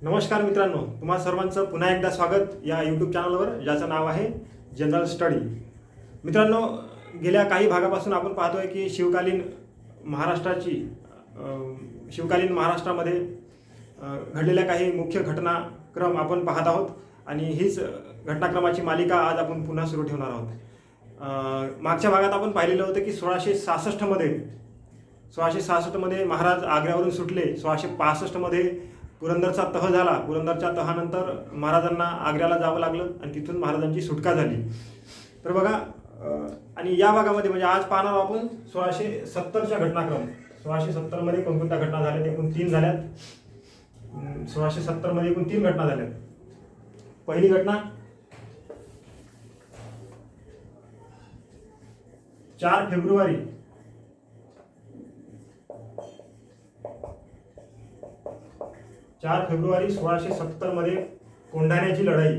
नमस्कार मित्रांनो, तुम्हा सर्वांचं पुन्हा एकदा स्वागत या यूट्यूब चॅनलवर, ज्याचं नाव आहे जनरल स्टडी. मित्रांनो, गेल्या काही भागापासून आपण पाहतोय की शिवकालीन महाराष्ट्रामध्ये घडलेल्या काही मुख्य घटनाक्रम आपण पाहत आहोत आणि हीच घटनाक्रमाची मालिका आज आपण पुन्हा सुरू ठेवणार आहोत. मागच्या भागात आपण पाहिलेलं होतं की 1666मध्ये महाराज आग्र्यावरून सुटले. 1665मध्ये पुरंदरचा तह झाला. पुरंदरच्या तहानंतर महाराजांना आग्र्याला जावं लागलं आणि तिथून महाराजांची सुटका झाली. तर बघा, आणि या भागामध्ये म्हणजे आज पाहणार आपण 1670च्या घटनाक्रम. 1670मध्ये कोणकोणत्या घटना झाल्या ते एकूण 3 झाल्यात. 1670मध्ये एकूण 3 घटना झाल्यात. पहिली घटना 4 फेब्रुवारी 1670मध्ये कोंढाण्याची लढाई.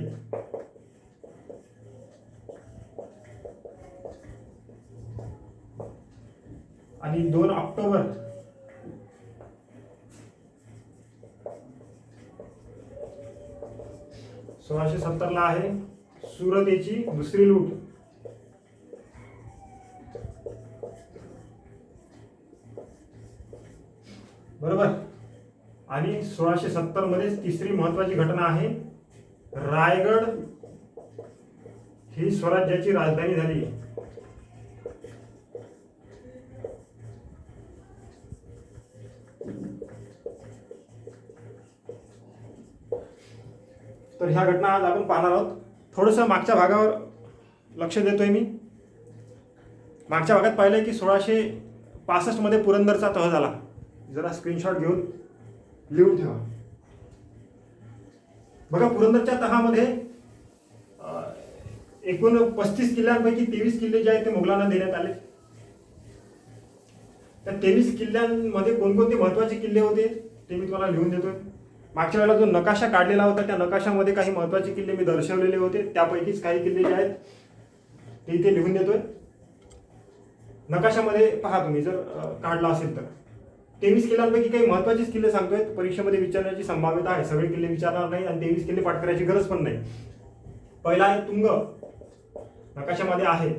आणि 2 ऑक्टोबर 1670ला आहे सुरतेची दुसरी लूट. बरोबर. आणि 1670मध्ये तिसरी महत्वाची घटना आहे रायगड ही स्वराज्याची राजधानी झाली. तर ह्या घटना आज आपण पाहणार आहोत. थोडंसं मागच्या भागावर लक्ष देतोय मी. मागच्या भागात पाहिलंय की 1665मध्ये पुरंदरचा तह झाला. जरा स्क्रीनशॉट घेऊन लिहून ठेवा. बघा, पुरंदरच्या तहामध्ये एकूण 35 किल्ल्यांपैकी 23 किल्ले जे आहेत ते मुघलांना देण्यात आले. त्या 23 किल्ल्यांमध्ये कोणकोणते महत्वाचे किल्ले होते ते मी तुम्हाला लिहून देतोय. मागच्या वेळेला जो नकाशा काढलेला होता त्या नकाशामध्ये काही महत्वाचे किल्ले मी दर्शवलेले होते. त्यापैकीच काही किल्ले जे आहेत ते इथे लिहून देतोय. नकाशामध्ये पहा तुम्ही जर काढला असेल तर 23 किल्ल्यांपैकी काही महत्वाचेच किल्ले सांगतोय. परीक्षेमध्ये विचारण्याची संभाव्यता आहे. सगळे किल्ले विचारणार नाही आणि 23 किल्ले पाठ करायची गरज पण नाही. पहिला आहे तुंग, नकाशामध्ये आहे.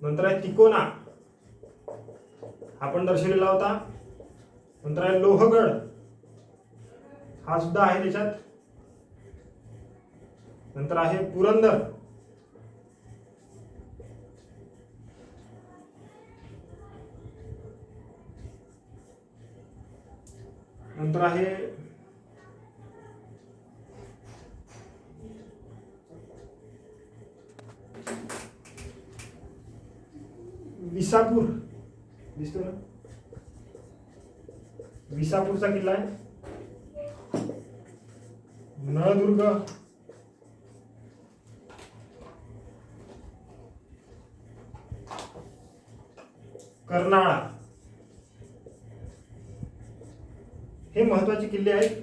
नंतर आहे तिकोना, हा पण दर्शवलेला होता. नंतर आहे लोहगड, हा सुद्धा आहे त्याच्यात. नंतर आहे पुरंदर. नंतर आहे विसापूर, दिसतो ना, विसापूरचा किल्ला आहे. नळदुर्ग, कर्नाळा, हे महत्वाचे किल्ले आहेत.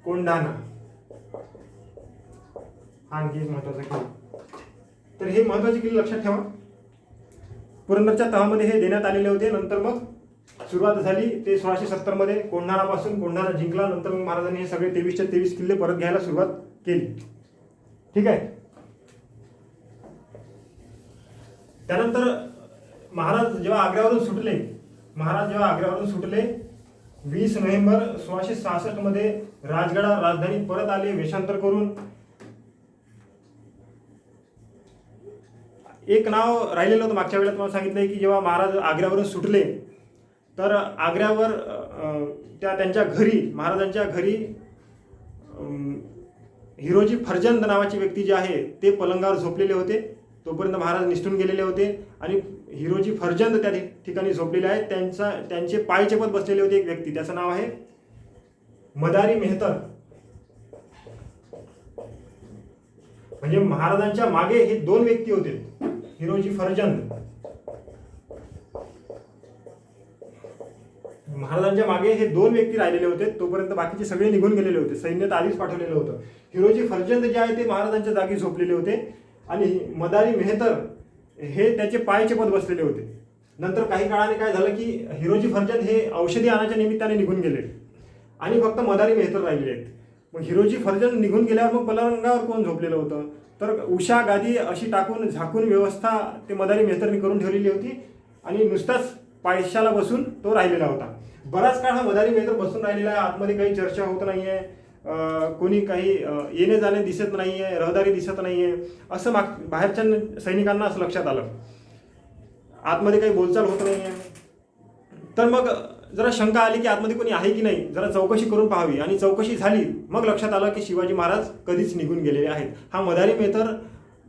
कोंढाणा, हा आणखी एक महत्वाचा किल्ला. तर हे महत्वाचे किल्ले लक्षात ठेवा. पुरंदरच्या तहामध्ये हे देण्यात आलेले होते. नंतर मग सुरुवात झाली ते 1670मध्ये कोंढाणापासून. कोंढाणा जिंकला. नंतर मग महाराजांनी हे सगळे 23च्या 23 किल्ले परत घ्यायला सुरुवात केली. ठीक आहे. त्यानंतर महाराज जेव्हा आग्र्यावरून सुटले 20 नोव्हेंबर 1666मध्ये राजगडा राजधानी परत आले वेषांतर करून. एक नाव राहिलेलं होतं मागच्या वेळेला तुम्हाला सांगितलंय की जेव्हा महाराज आग्र्यावरून सुटले तर आग्र्यावर त्यांच्या घरी, महाराजांच्या घरी हिरोजी फर्जंद नावाची व्यक्ती जी आहे ते पलंगावर झोपलेले होते. तोपर्यंत महाराज निसटून गेलेले होते आणि हिरोजी फर्जंद त्या ठिकाणी झोपलेले आहेत. त्यांचे पायचेपत बसलेले होते एक व्यक्ती, त्याचं नाव आहे मदारी मेहतर. म्हणजे महाराजांच्या मागे हे 2 व्यक्ती होते, हिरोजी फर्जंद. महाराजांच्या मागे हे 2 व्यक्ती राहिलेले होते. तोपर्यंत बाकीचे सगळे निघून गेलेले होते. सैन्य आधीच पाठवलेलं होतं. हिरोजी फर्जंद जे आहे ते महाराजांच्या जागी झोपलेले होते आणि मदारी मेहतर हे त्याचे पायचे पद बसलेले होते. नंतर काही काळाने काय झालं की हिरोजी फर्जंद हे औषधी आणायच्या निमित्ताने निघून गेले आणि फक्त मदारी मेहतर राहिलेले आहेत. मग हिरोजी फर्जंद निघून गेल्यावर मग पलंगावर कोण झोपलेलं होतं, तर उषा गादी अशी टाकून झाकून व्यवस्था ते मदारी मेहतरनी करून ठेवलेली होती आणि नुसताच पायशाला बसून तो राहिलेला होता. बराच काळ हा मदारी मेहतर बसून राहिलेला आहे. आतमध्ये काही चर्चा होत नाही आहे, कोणी काही येणे जाणे दिसत नाही आहे, रहदारी दिसत नाही आहे, असं बाहेरच्या सैनिकांना असं लक्षात आलं. आतमध्ये काही बोलचाल होत नाही आहे. तर मग जरा शंका आली की आतमध्ये कोणी आहे की नाही, जरा चौकशी करून पाहावी. आणि चौकशी झाली, मग लक्षात आलं की शिवाजी महाराज कधीच निघून गेलेले आहेत. हा मदारी मेहतर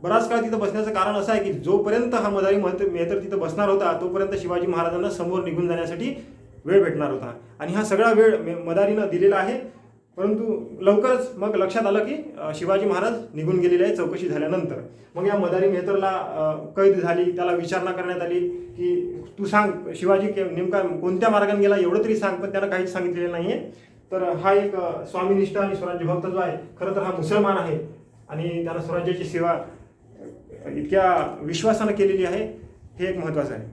बराच काळ तिथं बसण्याचं कारण असं आहे की जोपर्यंत हा मदारी मेहतर तिथं बसणार होता तोपर्यंत शिवाजी महाराजांना समोर निघून जाण्यासाठी वेळ भेटणार होता. आणि हा सगळा वेळ मदारीनं दिलेला आहे. परंतु लवकरच मग लक्षात आलं की शिवाजी महाराज निघून गेलेले आहे चौकशी झाल्यानंतर. मग या मदारी मेहतरला कैद झाली, त्याला विचारणा करण्यात आली की तू सांग शिवाजी नेमका कोणत्या मार्गाने गेला एवढं तरी सांग, पण त्यानं काहीच सांगितलेलं नाही आहे. तर हा एक स्वामीनिष्ठ आणि स्वराज्यभक्त जो आहे, खरं तर हा मुसलमान आहे आणि त्यानं स्वराज्याची सेवा इतक्या विश्वासानं केलेली आहे, हे एक महत्त्वाचं आहे.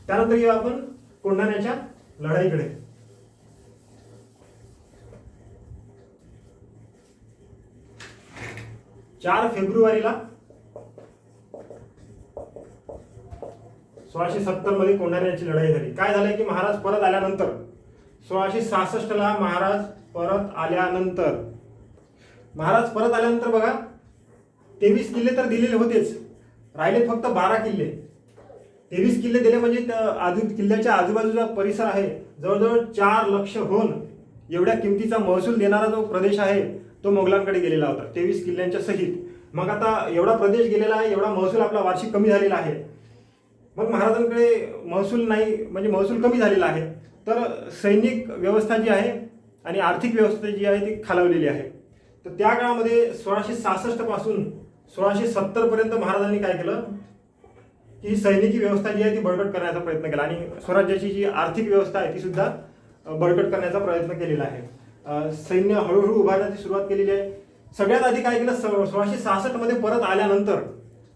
त्यानंतर येऊ आपण कोंढाण्याच्या लढाईकडे. 4 फेब्रुवारीला 1670 मध्ये कोंढाण्याची लढाई झाली. काय झालंय की महाराज परत आल्यानंतर 1666ला महाराज परत आल्यानंतर बघा 23 किल्ले तर दिलेले होतेच, राहिले फक्त 12 किल्ले. 23 किल्ले दिले म्हणजे किल्ल्याच्या आजूबाजूचा परिसर आहे जवळजवळ 4 लक्ष होऊन एवढ्या किमतीचा महसूल देणारा जो प्रदेश आहे तो मोगलांकडे गेलेला होता 23 किल्ल्यांच्या सहित. मग आता एवढा प्रदेश गेलेला आहे, एवढा महसूल आपला वार्षिक कमी झालेला आहे. मग महाराजांकडे महसूल नाही, म्हणजे महसूल कमी झालेला आहे. तर सैनिक व्यवस्था जी आहे आणि आर्थिक व्यवस्था जी आहे ती खालावलेली आहे. तर त्या काळामध्ये 1666 पासून 1670 पर्यंत महाराजांनी काय केलं की सैनिकी व्यवस्था जी आहे ती बळकट करण्याचा प्रयत्न केला आणि स्वराज्याची जी आर्थिक व्यवस्था आहे ती सुद्धा बळकट करण्याचा प्रयत्न केलेला आहे. सैन्य हळूहळू उभारण्याची सुरुवात केलेली आहे. सगळ्यात आधी काय केलं, 1666 मध्ये परत आल्यानंतर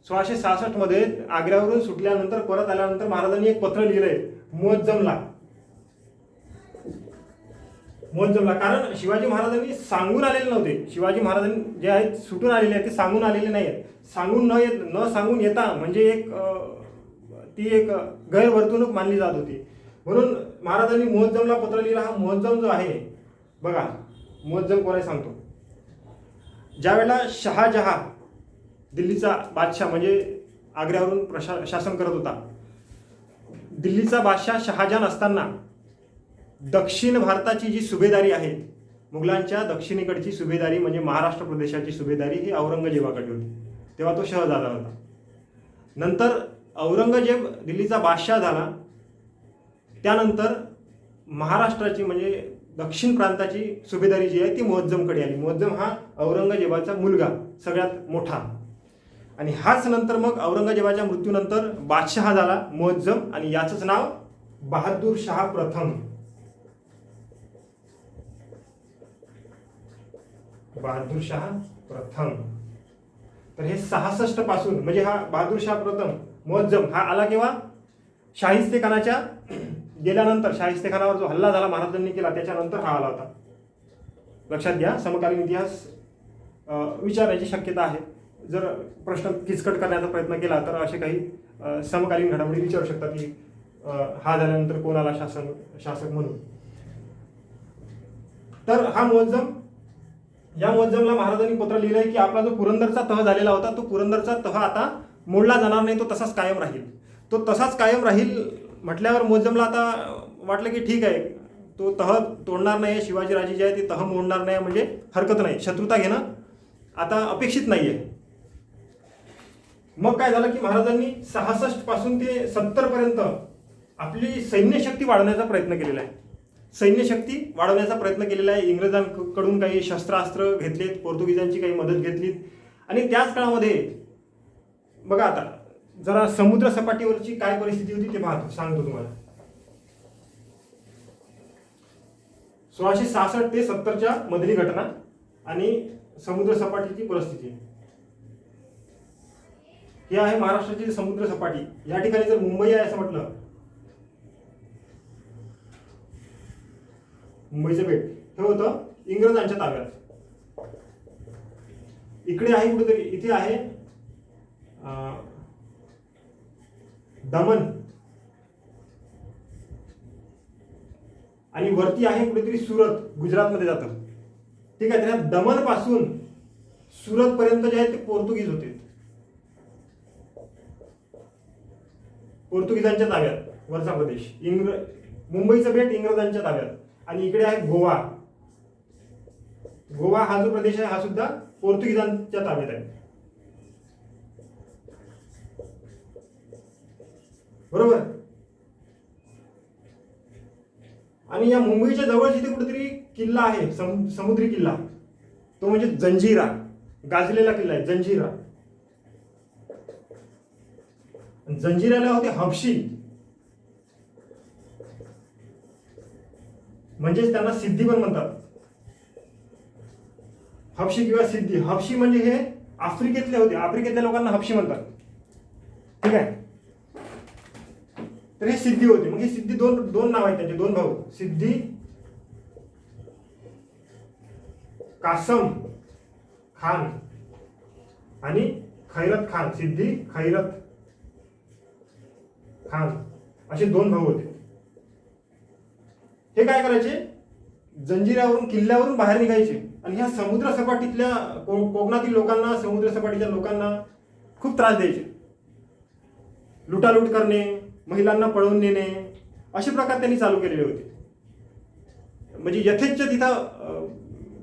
1666 मध्ये आग्र्यावरून सुटल्यानंतर परत आल्यानंतर महाराजांनी एक पत्र लिहिलंय मुअज्जमला. कारण शिवाजी महाराजांनी सांगून आलेले नव्हते. शिवाजी महाराजांनी जे आहेत सुटून आलेले आहेत ते सांगून आलेले नाही आहेत. न सांगून येता म्हणजे ती एक गैरवर्तणूक मानली जात होती. म्हणून महाराजांनी मुअज्जमला पत्र लिहिलं. हा मुअज्जम जो आहे बघा, मुअज्जम कोण आहे सांगतो. ज्यावेळेला शहाजहा दिल्लीचा बादशाह म्हणजे आग्र्यावरून शासन करत होता, दिल्लीचा बादशाह शहाजहान असताना दक्षिण भारताची जी सुभेदारी आहे, मुघलांच्या दक्षिणेकडची सुभेदारी म्हणजे महाराष्ट्र प्रदेशाची सुभेदारी ही औरंगजेबाकडे होती. तेव्हा तो शहजादा होता. नंतर औरंगजेब दिल्लीचा बादशाह झाला, त्यानंतर महाराष्ट्राची म्हणजे दक्षिण प्रांताची सुभेदारी जी आहे ती मुअज्जमकडे आली. मुअज्जम हा औरंगजेबाचा मुलगा सगळ्यात मोठा, आणि हाच नंतर मग औरंगजेबाच्या मृत्यूनंतर बादशहा झाला मुअज्जम, आणि याचंच नाव बहादूर शाह प्रथम. बहादूर शाह प्रथम. तर हे 66 पासून म्हणजे हा बहादूर शाह प्रथम मुअज्जम हा आला केव्हा, शाहिस्तेखानाच्या गेल्यानंतर, शाहिस्तेखानावर जो हल्ला झाला महाराजांनी केला त्याच्यानंतर हा आला होता. लक्षात घ्या, समकालीन इतिहास विचारण्याची शक्यता आहे. जर प्रश्न किचकट करण्याचा प्रयत्न केला तर असे काही समकालीन घडामोडी विचारू शकतात की हा झाल्यानंतर कोण आला शासक म्हणून. तर हा मुअज्जम, या मुअज्जमला महाराजांनी पत्र लिहिलंय की आपला जो पुरंदरचा तह झालेला होता तो पुरंदरचा तह आता मोडला जाणार नाही, तो तसाच कायम राहील. तो तसाच कायम राहील म्हटल्यावर मुअज्जमला आता वाटलं की ठीक आहे, तो तह तोडणार नाही, शिवाजीराजे जे आहे ते तह मोडणार नाही म्हणजे हरकत नाही, शत्रुता घेणं आता अपेक्षित नाही आहे. मग काय झालं की महाराजांनी 66 पासून ते 70 पर्यंत आपली सैन्यशक्ती वाढवण्याचा प्रयत्न केलेला आहे. इंग्रजांकडून काही शस्त्रास्त्र घेतलेत, पोर्तुगीजांची काही मदत घेतलीत, आणि त्याच काळामध्ये बघा आता जरा समुद्र सपाटीवरची काय परिस्थिती होती ते सांगतो तुम्हाला. 1666 ते 70च्या मधली घटना आणि समुद्र सपाटीची परिस्थिती. ही आहे महाराष्ट्राची समुद्र सपाटी. या ठिकाणी जर मुंबई आहे असं म्हटलं, मुंबईचं बेट हे होतं इंग्रजांच्या ताब्यात. इकडे आहे कुठेतरी, इथे आहे दमन, आणि वरती आहे कुठेतरी सुरत, गुजरातमध्ये जातं. ठीक आहे. तर दमन पासून सुरत पर्यंत जे आहेत ते पोर्तुगीज होते, पोर्तुगीजांच्या ताब्यात वरचा प्रदेश. मुंबईचं बेट इंग्रजांच्या ताब्यात. आणि इकडे आहे गोवा. गोवा हा जो प्रदेश आहे हा सुद्धा पोर्तुगीजांच्या ताब्यात आहे. बरोबर. आणि या मुंबईच्या जवळच इथे कुठेतरी किल्ला आहे, समुद्री किल्ला, तो म्हणजे जंजिरा, गाजलेला किल्ला आहे जंजिरा. जंजिराला होते हबशी, म्हणजेच त्यांना सिद्धी पण म्हणतात. हबशी किंवा सिद्धी. हबशी म्हणजे हे आफ्रिकेतले होते, आफ्रिकेतल्या लोकांना हबशी म्हणतात. ठीक आहे. तर हे सिद्धी होते. मग हे सिद्धी दोन नाव आहेत त्यांचे, दोन भाऊ, सिद्धी कासम खान आणि खैरत खान. सिद्धी खैरत खान असे दोन भाऊ होते. हे काय करायचे, जंजिऱ्यावरून किल्ल्यावरून बाहेर निघायचे आणि ह्या समुद्र सपाटीतल्या कोकणातील लोकांना, समुद्र सपाटीच्या लोकांना खूप त्रास द्यायचे. लुटालूट करणे, महिलांना पळवून नेणे, असे प्रकार त्यांनी चालू केलेले होते. म्हणजे यथेच्छ तिथं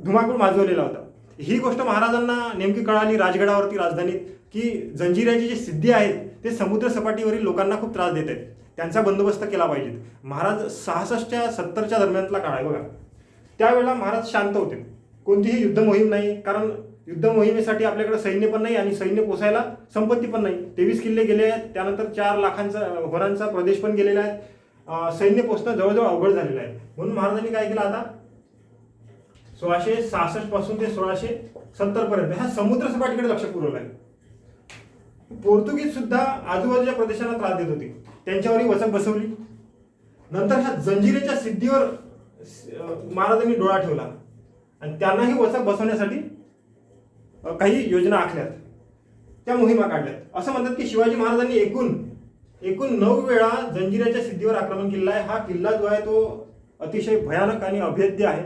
धुमाकूळ माजवलेला होता. ही गोष्ट महाराजांना नेमकी कळाली राजगडावरती, राजधानीत, की जंजिऱ्याची जी सिद्धी आहेत ते समुद्र सपाटीवरील लोकांना खूप त्रास देत आहेत, त्यांचा बंदोबस्त केला पाहिजे. महाराज 66च्या 70च्या दरम्यानला काळ आहे बघा. त्यावेळेला महाराज शांत होते. कोणतीही युद्ध मोहीम नाही, कारण युद्ध मोहिमेसाठी आपल्याकडे सैन्य पण नाही आणि सैन्य पोसायला संपत्ती पण नाही. 23 किल्ले गेले आहेत, त्यानंतर 4 लाखांचा होरांचा प्रदेश पण गेलेला आहे. सैन्य पोचणं जवळजवळ अवघड झालेलं आहे. म्हणून महाराजांनी काय केलं, आता 1666 पासून ते 1670 पर्यंत ह्या समुद्र सपाटीकडे लक्ष पुरवलं आहे. पोर्तुगीज सुद्धा आजूबाजूच्या प्रदेशांना त्रास देत होते, त्यांच्यावरही वचक बसवली. नंतर ह्या जंजिरेच्या सिद्धीवर महाराजांनी डोळा ठेवला आणि त्यांनाही वचक बसवण्यासाठी काही योजना आखल्यात, त्या मोहिमा काढल्यात. असं म्हणतात की शिवाजी महाराजांनी एकूण 9 वेळा जंजिऱ्याच्या सिद्धीवर आक्रमण केलेलं आहे. हा किल्ला जो आहे तो अतिशय भयानक आणि अभेद्य आहे.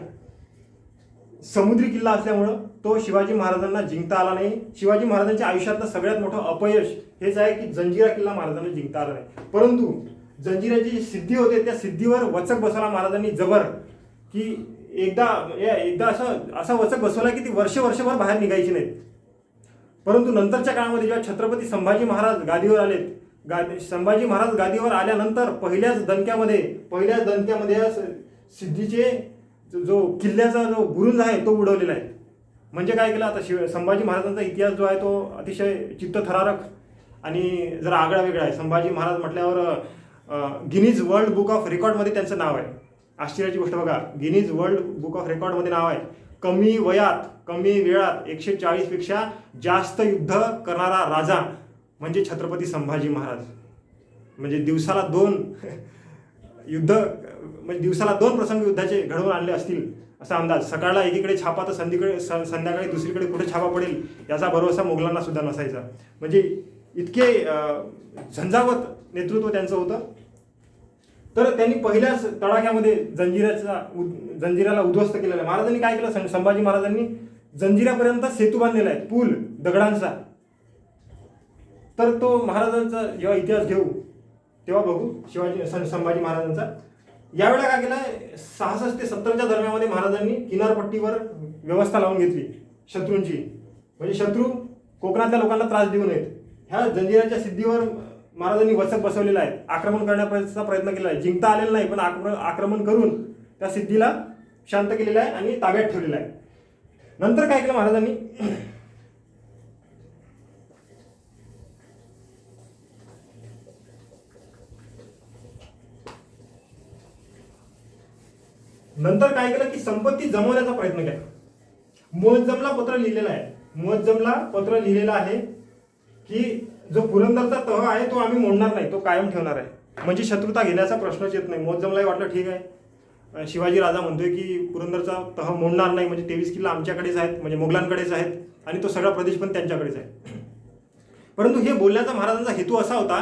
समुद्री किल्ला असल्यामुळं तो शिवाजी महाराजांना जिंकता आला नाही. शिवाजी महाराजांच्या आयुष्यातलं सगळ्यात मोठं अपयश हेच आहे की जंजिरा किल्ला महाराजांना जिंकता आला नाही. परंतु जंजिऱ्याची जी सिद्धी होते त्या सिद्धीवर वचक बसवला महाराजांनी जबर, की एकदा असा वचक बसवला की ती वर्षभर बाहेर निघायची नाहीत. परंतु नंतरच्या काळामध्ये जेव्हा छत्रपती संभाजी महाराज गादीवर आलेत, संभाजी महाराज गादीवर आल्यानंतर पहिल्याच दणक्यामध्ये सिद्धीचे जो किल्ल्याचा जो बुरुज आहे तो उडवलेला आहे. म्हणजे काय केलं, आता संभाजी महाराजांचा इतिहास जो आहे तो अतिशय चित्तथरारक आणि जरा आगळा वेगळा आहे. संभाजी महाराज म्हटल्यावर गिनीज वर्ल्ड बुक ऑफ रेकॉर्डमध्ये त्यांचं नाव आहे. आश्चर्याची गोष्ट बघा, गिनीज वर्ल्ड बुक ऑफ रेकॉर्डमध्ये नाव आहे. कमी वयात, कमी वेळात 140 पेक्षा जास्त युद्ध करणारा राजा म्हणजे छत्रपती संभाजी महाराज. म्हणजे दिवसाला 2 प्रसंग युद्धाचे घडवून आणले असतील असा अंदाज. सकाळला एकीकडे छापा तर संध्याकाळी दुसरीकडे कुठे छापा पडेल याचा भरोसा मोगलांना सुद्धा नसायचा. म्हणजे इतके झंझावत नेतृत्व त्यांचं होतं. तर त्यांनी पहिल्याच तडाख्यामध्ये जंजिऱ्याला उद्ध्वस्त केलेलं आहे. महाराजांनी काय केलं, संभाजी महाराजांनी जंजिऱ्यापर्यंत सेतू बांधलेला आहे, पूल दगडांचा. तर तो महाराजांचा जेव्हा इतिहास घेऊ तेव्हा बघू संभाजी महाराजांचा. यावेळेला काय केलं, 66 ते 70च्या दरम्यामध्ये महाराजांनी किनारपट्टीवर व्यवस्था लावून घेतली शत्रूंची, म्हणजे शत्रू कोकणातल्या लोकांना त्रास देऊ नयेत. ह्या जंजिऱ्याच्या सिद्धीवर महाराजांनी वचक बसवलेला आहे, आक्रमण करण्याचा प्रयत्न केला आहे. जिंकता आलेला नाही, पण आक्रमण करून त्या सिद्धीला शांत केलेलं आहे आणि ताब्यात ठेवलेलं आहे. नंतर काय केलं महाराजांनी, नंतर काय केलं की संपत्ती जमवण्याचा प्रयत्न केला. मुअज्जमला पत्र लिहिलेलं आहे की जो पुरंदरचा तह आहे तो आम्ही मोडणार नाही, तो कायम ठेवणार आहे. म्हणजे शत्रुता घेण्याचा प्रश्नच येत नाही. मोहज्जमलाही वाटलं ठीक आहे, शिवाजी राजा म्हणतोय की पुरंदरचा तह मोडणार नाही, म्हणजे 23 किल्ला आमच्याकडेच आहेत, म्हणजे मोगलांकडेच आहेत आणि तो सगळा प्रदेश पण त्यांच्याकडेच आहे. परंतु हे बोलण्याचा महाराजांचा हेतू असा होता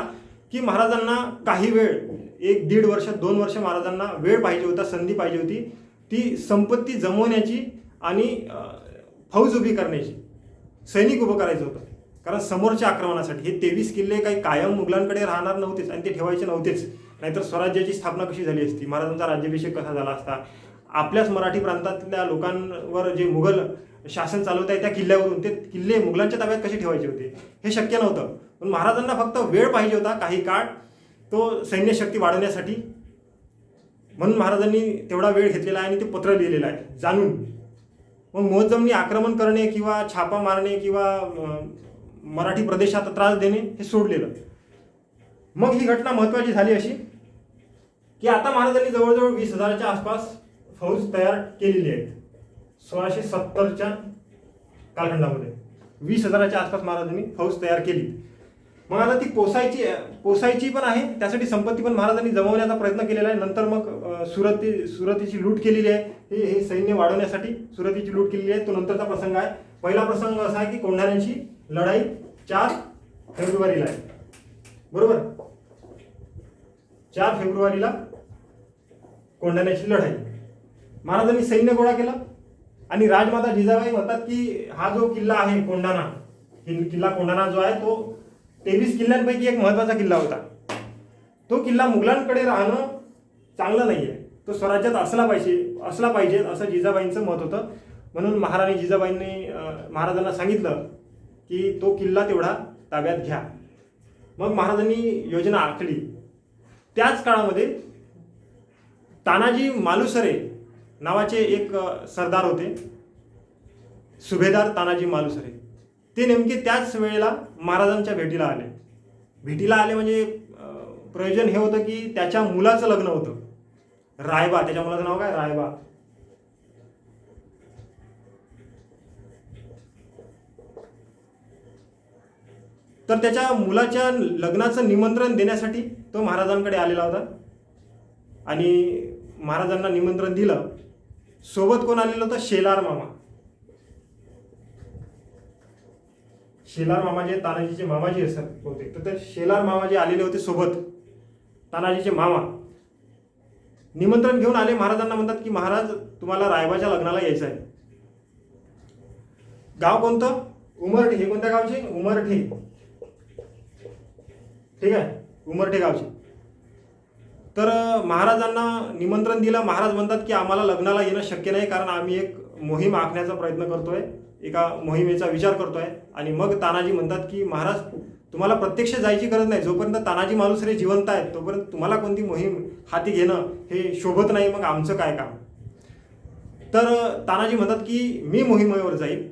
की महाराजांना काही वेळ, 1-1.5 वर्ष 2 वर्ष महाराजांना वेळ पाहिजे होता, संधी पाहिजे होती, ती संपत्ती जमवण्याची आणि फौज उभी करण्याची, सैनिक उभं करायचं होतं. कारण समोरच्या आक्रमणासाठी हे 23 किल्ले काही कायम मुघलांकडे राहणार नव्हतेच आणि ते ठेवायचे नव्हतेच. नाहीतर स्वराज्याची स्थापना कशी झाली असती, महाराजांचा राज्याभिषेक कसा झाला असता, आपल्याच मराठी प्रांतातल्या लोकांवर जे मुघल शासन चालवत आहे त्या किल्ल्यावरून ते किल्ले मुघलांच्या ताब्यात कसे ठेवायचे होते, हे शक्य नव्हतं. पण महाराजांना फक्त वेळ पाहिजे होता, काही काळ, तो सैन्यशक्ती वाढवण्यासाठी. म्हणून महाराजांनी तेवढा वेळ घेतलेला आहे आणि ते पत्र लिहिलेलं आहे जाणून. मग मोहज्जमनी आक्रमण करणे किंवा छापा मारणे किंवा मराठी प्रदेशात त्रास देणे हे सोडलेलं. मग ही घटना महत्त्वाची झाली अशी की आता महाराजांनी जवळजवळ 20,000च्या आसपास फौज तयार केलेली आहे. 1670च्या कालखंडामध्ये 20,000च्या आसपास महाराजांनी फौज तयार केली. मग आता ती पोसायची पण आहे, त्यासाठी संपत्ती पण महाराजांनी जमवण्याचा प्रयत्न केलेला आहे. नंतर मग सुरतीची लूट केलेली आहे. हे सैन्य वाढवण्यासाठी सुरतीची लूट केलेली आहे, तो नंतरचा प्रसंग आहे. पहिला प्रसंग असा आहे की कोंढाण्यांची लढाई 4 फेब्रुवारीला आहे, बरोबर. 4 फेब्रुवारीला कोंढाण्याची लढाई. महाराजांनी सैन्य गोळा केलं आणि राजमाता जिजाबाई म्हणतात की हा जो किल्ला आहे कोंढाणा, किल्ला कोंढाणा जो आहे तो 23 किल्ल्यांपैकी एक महत्त्वाचा किल्ला होता. तो किल्ला मुघलांकडे राहणं चांगलं नाही आहे, तो स्वराज्यात असला पाहिजे असं जिजाबाईंचं मत होतं. म्हणून महाराणी जिजाबाईंनी महाराजांना सांगितलं की तो किल्ला तेवढा ताब्यात घ्या. मग महाराजांनी योजना आखली. त्याच काळामध्ये तानाजी मालुसरे नावाचे एक सरदार होते, सुभेदार तानाजी मालुसरे. ते नेमके त्याच वेळेला महाराजांच्या भेटीला आले. म्हणजे प्रयोजन हे होतं की त्याच्या मुलाचं लग्न होतं, रायबा. त्याच्या मुलाचं नाव काय? रायबा. तर त्याच्या मुलाच्या लग्नाचं निमंत्रण देण्यासाठी तो महाराजांकडे आलेला होता आणि महाराजांना निमंत्रण दिलं. सोबत कोण आलेलं होतं? शेलार मामा. शेलार मामा जे तानाजीचे मामाजी असतात बहुतेक, तर ते शेलार मामा जे आलेले होते सोबत, तानाजीचे मामा, निमंत्रण घेऊन आले. महाराजांना म्हणतात की महाराज तुम्हाला रायबाच्या लग्नाला यायचं आहे. गाव कोणतं? उमरठे. हे कोणत्या गावचे? उमरठे. ठीक आहे, उमरठे गावचे. तर महाराजांना निमंत्रण दिलं. महाराज म्हणतात की आम्हाला लग्नाला येणं शक्य नाही, कारण आम्ही एक मोहीम आखण्याचा प्रयत्न करतोय, एका मोहिमेचा विचार करतोय. आणि मग तानाजी म्हणतात की महाराज तुम्हाला प्रत्यक्ष जायची गरज नाही, जोपर्यंत तानाजी मालुसरे जिवंत आहेत तोपर्यंत तुम्हाला कोणती मोहीम हाती घेणं हे शोभत नाही, मग आमचं काय काम. तर तानाजी म्हणतात की मी मोहिमेवर जाईल,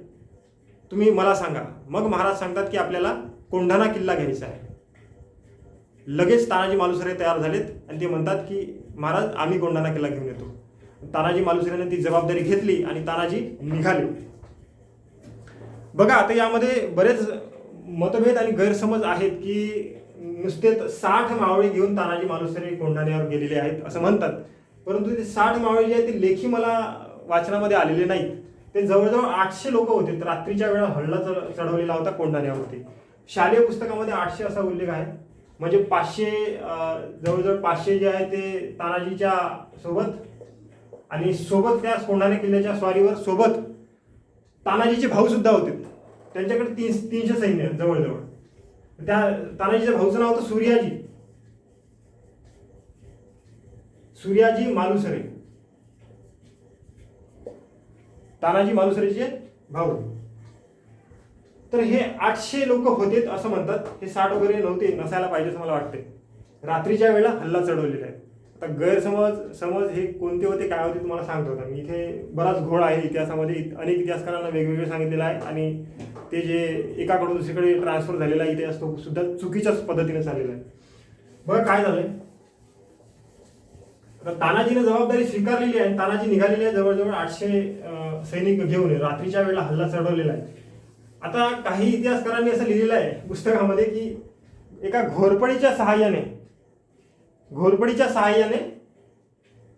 तुम्ही मला सांगा. मग महाराज सांगतात की आपल्याला कोंढाणा किल्ला घ्यायचा आहे. लगेच तानाजी मालुसरे तयार झालेत आणि ते म्हणतात की महाराज आम्ही कोंढाणा किल्ला घेऊन येतो. तानाजी मालुसरेने ती जबाबदारी घेतली आणि तानाजी निघाले. बघा आता यामध्ये बरेच मतभेद आणि गैरसमज आहेत की नुसते 60 मावळे घेऊन तानाजी मालुसरे कोंढाण्यावर गेलेले आहेत असं म्हणतात. परंतु ते 60 मावळे जे आहेत ते लेखी मला वाचनामध्ये आलेले नाहीत. ते जवळजवळ 800 लोक होते. रात्रीच्या वेळा हल्ला चढवलेला होता कोंढाण्यावरती. शालेय पुस्तकामध्ये 800 असा उल्लेख आहे. म्हणजे 500 जवळजवळ 500 जे आहे ते तानाजीच्या सोबत आणि सोबत त्या कोंढाणा किल्ल्याच्या स्वारीवर सोबत तानाजीचे भाऊ सुद्धा होते. त्यांच्याकडे 300 सैन्य जवळजवळ. त्या तानाजीच्या भाऊचं नाव होतं सूर्याजी मालुसरे. तानाजी मालुसरेचे भाऊ. तर हे 800 लोक होते असं म्हणतात. हे 60 वगैरे नव्हते, नसायला पाहिजे असं मला वाटते. रात्रीच्या वेळेला हल्ला चढवलेला आहे. आता गैरसमज हे कोणते होते काय होते तुम्हाला सांगतो होता मी. इथे बराच घोळ आहे इतिहासामध्ये. अनेक इतिहासकारांना वेगवेगळे सांगितलेलं आहे आणि ते जे एकाकडून दुसरीकडे ट्रान्सफर झालेला इतिहास तो सुद्धा चुकीच्याच पद्धतीने चाललेला आहे. बघा काय झालंय. तानाजीने जबाबदारी स्वीकारलेली आहे. तानाजी निघालेली आहे जवळजवळ 800 सैनिक घेऊन. रात्रीच्या वेळेला हल्ला चढवलेला आहे. आता काही इतिहासकारांनी असं लिहिलेलं आहे पुस्तकामध्ये की एका घोरपडीच्या सहाय्याने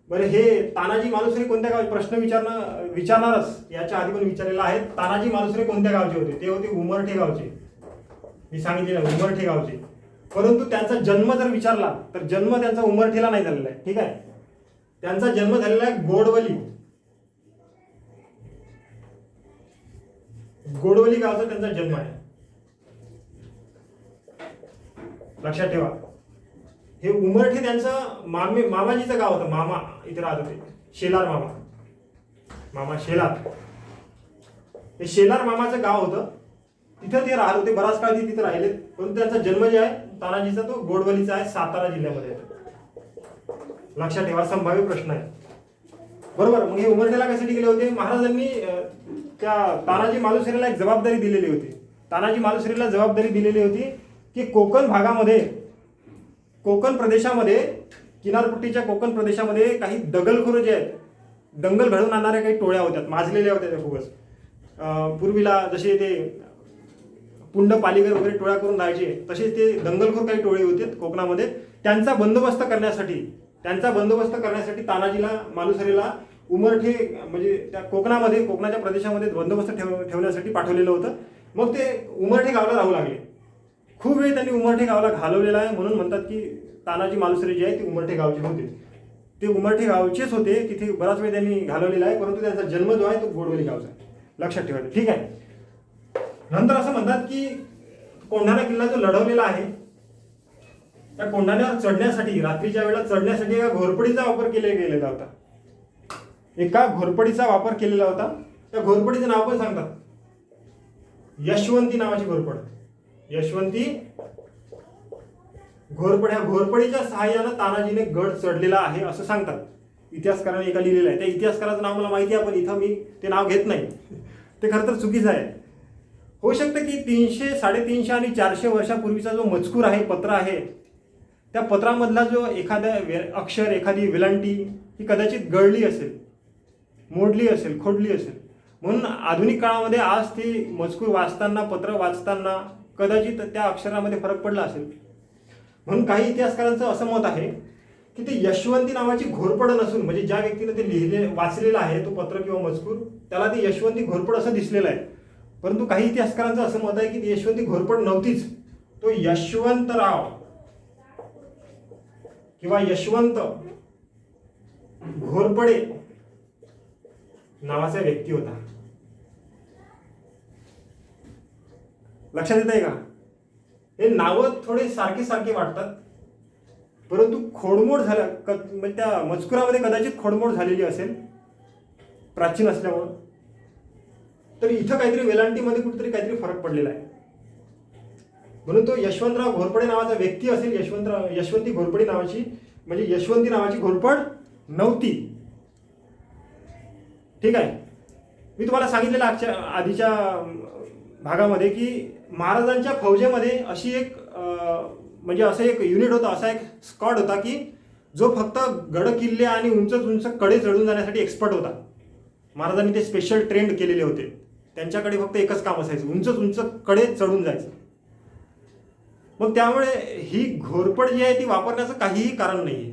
बरं, हे तानाजी मालुसरे कोणत्या गावचे, प्रश्न विचारणारच याच्या आधी पण विचारलेला आहे. तानाजी मालुसरे कोणत्या गावचे होते? ते होते उमरठे गावचे. मी सांगितले ना, उमरठे गावचे. परंतु त्यांचा जन्म जर विचारला तर जन्म त्यांचा उमरठेला नाही झालेला आहे. ठीक आहे, त्यांचा जन्म झालेला आहे गोडवली गावचा त्यांचा जन्म आहे. लक्षात ठेवा, हे उमरठे त्यांचं मामाजीचं गाव होतं. मामा इथे राहत होते, शेलार मामा शेलार. हे शेलार मामाचं गाव होतं, तिथं ते राहत होते. बराच काळ ते तिथे राहिले. परंतु त्यांचा जन्म जे आहे तानाजीचा तो गोडवलीचा आहे, सातारा जिल्ह्यामध्ये येतो. लक्षात ठेवा, संभाव्य प्रश्न आहे. बरोबर. मग हे उमरठेला कशासाठी गेले होते? महाराजांनी त्या तानाजी मालुसरेला एक जबाबदारी दिलेली होती. तानाजी मालुसरेला जबाबदारी दिलेली होती की कोकण प्रदेशामध्ये, किनारपट्टीच्या कोकण प्रदेशामध्ये काही दगलखोर जे आहेत, दंगल घडवून आणणाऱ्या काही टोळ्या होत्या, माजलेल्या होत्या त्या खूपच. पूर्वीला जसे ते पुंड पालिकर वगैरे टोळ्या करून राहायचे, तसेच ते दंगलखोर काही टोळे होते कोकणामध्ये. त्यांचा बंदोबस्त करण्यासाठी तानाजीला मालुसरेला उमरठे म्हणजे त्या कोकणाच्या प्रदेशामध्ये बंदोबस्त ठेवण्यासाठी पाठवलेलं होतं. मग ते उमरठे गावाला राहू लागले. खूप वेळ त्यांनी उमरठे गावाला घालवलेला आहे. म्हणून म्हणतात की तानाजी मालुसरे जे आहे ते उमरठे गावचे होते. ते उमरठे गावचेच होते. तिथे बराच वेळ त्यांनी घालवलेला आहे. परंतु त्यांचा जन्म जो आहे तो गोडवली गावचा आहे. लक्षात ठेवायचं. ठीक आहे. नंतर असं म्हणतात की कोंढाणा किल्ला जो लढवलेला आहे, त्या कोंढाण्यावर चढण्यासाठी, रात्रीच्या वेळेला चढण्यासाठी एका घोरपडीचा वापर केलेला होता. त्या घोरपडीचं नाव पण सांगतात, यशवंती नावाची घोरपड. यशवंती घोरपड. ह्या घोरपडीच्या सहाय्यानं तानाजीने गड चढलेला आहे असं सांगतात. इतिहासकाराने एका लिहिलेलं आहे. त्या इतिहासकाराचं नाव मला माहिती आहे, पण इथं मी ते नाव घेत नाही. ते खरं तर चुकीचं आहे. होऊ शकतं की 300, 350 आणि 400 वर्षापूर्वीचा जो मजकूर आहे, पत्र आहे, त्या पत्रामधला जो एखादा अक्षर, एखादी वेलांटी ही कदाचित गळली असेल, मोडली असेल, खोडली असेल. म्हणून आधुनिक काळामध्ये आज ते मजकूर वाचताना, पत्र वाचताना कदाचित त्या अक्षरामध्ये फरक पडला असेल. म्हणून काही इतिहासकारांचं असं मत आहे की ते यशवंती नावाची घोरपड नसून, म्हणजे ज्या व्यक्तीने ते वाचलेलं आहे तो पत्र किंवा मजकूर, त्याला ती यशवंती घोरपड असं दिसलेलं आहे. परंतु काही इतिहासकारांचं असं मत आहे की ती यशवंती घोरपड नव्हतीच. तो यशवंतराव किंवा यशवंत घोरपडे नावाचा व्यक्ती होता. लक्षात येत आहे का? हे नावं थोडे सारखे वाटतात, परंतु खोडमोड झाल्या, म्हणजे त्या मजकुरामध्ये कदाचित खोडमोड झालेली असेल प्राचीन असल्यामुळं. तर इथं काहीतरी वेलांटीमध्ये कुठेतरी काहीतरी फरक पडलेला आहे. म्हणून तो यशवंतराव घोरपडे नावाचा व्यक्ती असेल. यशवंती घोरपडे नावाची, म्हणजे यशवंती नावाची घोरपड नव्हती. ठीक आहे. मी तुम्हाला सांगितलेलं आधीच्या भागामध्ये की महाराजांच्या फौजेमध्ये अशी एक म्हणजे असं एक युनिट होतं, असा एक स्क्वॉड होता की जो फक्त गड किल्ले आणि उंच कडे चढून जाण्यासाठी एक्सपर्ट होता. महाराजांनी ते स्पेशल ट्रेंड केलेले होते. त्यांच्याकडे फक्त एकच काम असायचं, उंच कडे चढून जायचं. मग त्यामुळे ही घोरपड जी आहे ती वापरण्याचं काहीही कारण नाही आहे.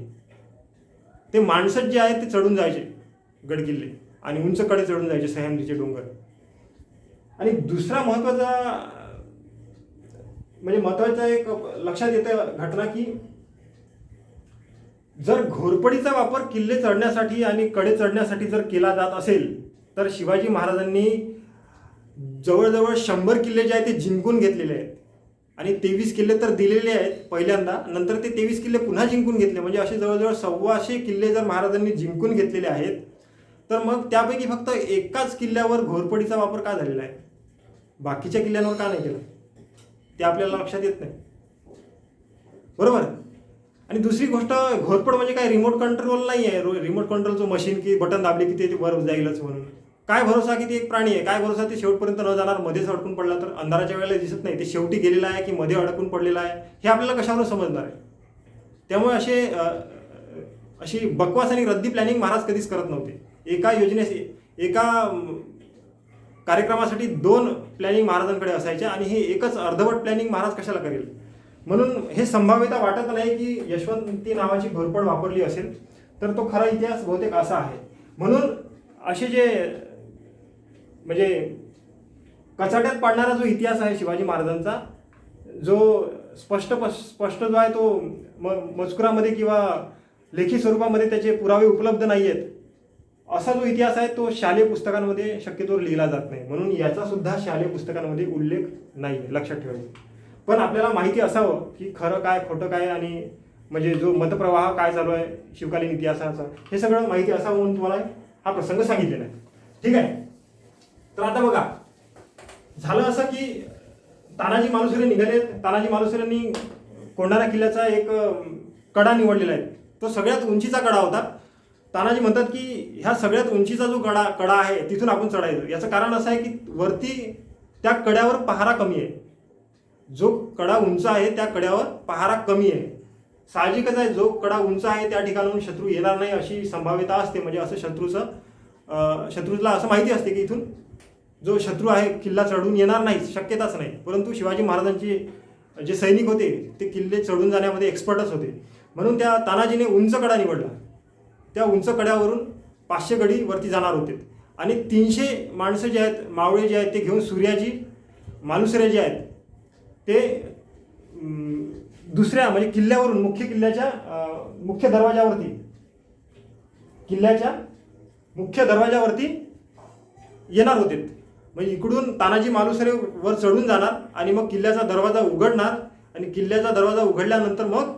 ते माणसं जे आहेत ते चढून जायचे गड किल्ले आणि उंच कडे चढून जायचे, सह्याद्रीचे डोंगर. आणि दुसरा महत्वाचा एक लक्षात येतं घटना की जर घोरपडीचा वापर किल्ले चढण्यासाठी आणि कडे चढण्यासाठी जर केला जात असेल तर शिवाजी महाराजांनी जवळजवळ 100 किल्ले जे आहेत ते जिंकून घेतलेले आहेत. आणि 23 किल्ले तर दिलेले आहेत पहिल्यांदा, नंतर ते 23 किल्ले पुन्हा जिंकून घेतले. म्हणजे असे जवळजवळ 125 किल्ले जर महाराजांनी जिंकून घेतलेले आहेत, तर मग त्यापैकी फक्त एकाच किल्ल्यावर घोरपडीचा वापर का झालेला आहे, बाकीच्या किल्ल्यांवर का नाही केला, ते आपल्याला लक्षात येत नाही. बरोबर. आणि दुसरी गोष्ट, घोरपड म्हणजे काय रिमोट कंट्रोल नाही आहे. रिमोट कंट्रोलचं मशीन की बटन दाबले की ते वर जाईलच म्हणून. काय भरोसा की ते एक प्राणी आहे, काय भरोसा ते शेवटपर्यंत न जाणार, मध्येच अडकून पडला तर अंधाराच्या वेळेला दिसत नाही, ते शेवटी गेलेला आहे की मध्ये अडकून पडलेला आहे हे आपल्याला कशावरून समजणार आहे. त्यामुळे अशी बकवास आणि रद्दी प्लॅनिंग महाराज कधीच करत नव्हते. एका कार्यक्रमासाठी 2 प्लॅनिंग महाराजांकडे असायच्या आणि हे एकच अर्धवट प्लॅनिंग महाराज कशाला करेल. म्हणून हे संभाव्यता वाटत नाही की यशवंती नावाची घोरपड वापरली असेल, तर तो खरा इतिहास बहुतेक असा आहे. म्हणून असे जे म्हणजे कचाट्यात पाडणारा जो इतिहास आहे शिवाजी महाराजांचा, जो स्पष्ट जो आहे तो मजकुरामध्ये किंवा लेखी स्वरूपामध्ये त्याचे पुरावे उपलब्ध नाही आहेत, असा जो इतिहास आहे तो शालेय पुस्तकांमध्ये शक्यतोवर लिहिला जात नाही. म्हणून याचा सुद्धा शालेय पुस्तकांमध्ये उल्लेख नाही, लक्षात ठेवायचं. पण आपल्याला माहिती असावं की खरं काय खोटं काय आणि म्हणजे जो मतप्रवाह काय चालू आहे शिवकालीन इतिहासाचा, हे सगळं माहिती असावं म्हणून तुम्हाला हा प्रसंग सांगितलेला आहे. ठीक आहे. तर आता बघा, झालं असं की तानाजी मालुसरे निघाले. तानाजी मालुसरेंनी कोंढाणा किल्ल्याचा एक कडा निवडलेला आहे. तो सगळ्यात उंचीचा कडा होता. तानाजी म्हणतात की ह्या सगळ्यात उंचीचा जो कडा आहे तिथून आपण चढायचं. याचं कारण असं आहे की वरती त्या कड्यावर पहारा कमी आहे. जो कडा उंच आहे त्या कड्यावर पहारा कमी आहे. साहजिकच आहे, जो कडा उंच आहे त्या ठिकाणाहून शत्रू येणार नाही अशी संभाव्यता असते. म्हणजे असं शत्रूला असं माहिती असते की इथून जो शत्रू आहे किल्ला चढून येणार नाही, शक्यताच नाही. परंतु शिवाजी महाराजांचे जे सैनिक होते ते किल्ले चढून जाण्यामध्ये एक्सपर्टच होते. म्हणून त्या तानाजीने उंच कडा निवडला. त्या उंच कड्यावरून 500 गडी वरती जाणार होते आणि 300 माणसं जे आहेत, मावळे जे आहेत, ते घेऊन सूर्याजी मालुसरे जे आहेत ते दुसऱ्या म्हणजे किल्ल्यावरून मुख्य दरवाजावरती येणार होते. म्हणजे इकडून तानाजी मालुसरे वर चढून जाणार आणि मग किल्ल्याचा दरवाजा उघडणार आणि किल्ल्याचा दरवाजा उघडल्यानंतर मग